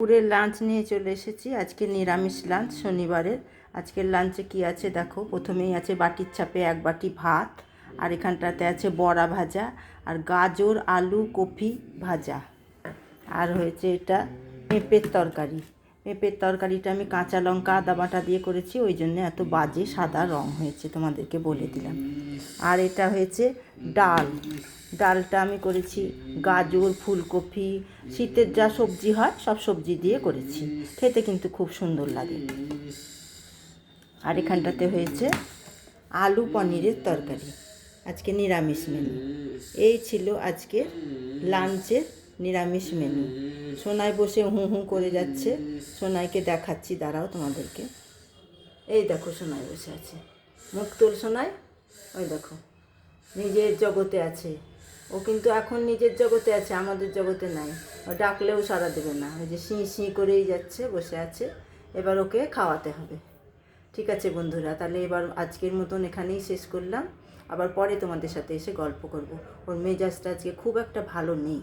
দুপুরের লাঞ্চ নিয়ে চলে এসেছি। আজকে নিরামিষ লাঞ্চ, শনিবারের। আজকের লাঞ্চে কি আছে দেখো। প্রথমেই আছে বাটির চাপে এক বাটি ভাত, আর এখানটাতে আছে বড়া ভাজা, আর গাজর আলু কপি ভাজা, আর হয়েছে এটা পেঁপের তরকারি। পেঁপের তরকারিটা আমি কাঁচা লঙ্কা আদা বাটা দিয়ে করেছি, ওই জন্য এত বাজে সাদা রং হয়েছে, তোমাদেরকে বলে দিলাম। আর এটা হয়েছে ডাল। ডালটা আমি করেছি গাজর ফুলকপি, শীতের যা সবজি হয় সব সবজি দিয়ে করেছি, খেতে কিন্তু খুব সুন্দর লাগে। আর এখানটাতে হয়েছে আলু পনিরের তরকারি। আজকে নিরামিষ মেনু। এই ছিল আজকে লাঞ্চের নিরামিষ মেনু। সোনাই বসে হুঁ হুঁ করে যাচ্ছে, সোনাইকে দেখাচ্ছি, দাঁড়াও তোমাদেরকে। এই দেখো সোনাই বসে আছে, মুখ তোল সোনাই, ওই দেখো নিজের জগতে আছে। ও কিন্তু এখন নিজের জগতে আছে, আমাদের জগতে নাই। ও ডাকলেও সাড়া দেবে না, ওই যে শিঁ শিঁ করেই যাচ্ছে, বসে আছে। এবার ওকে খাওয়াতে হবে। ঠিক আছে বন্ধুরা, তাহলে এবার আজকের মতন এখানেই শেষ করলাম। আবার পরে তোমাদের সাথে এসে গল্প করব। ওর মেজাজটা আজকে খুব একটা ভালো নেই।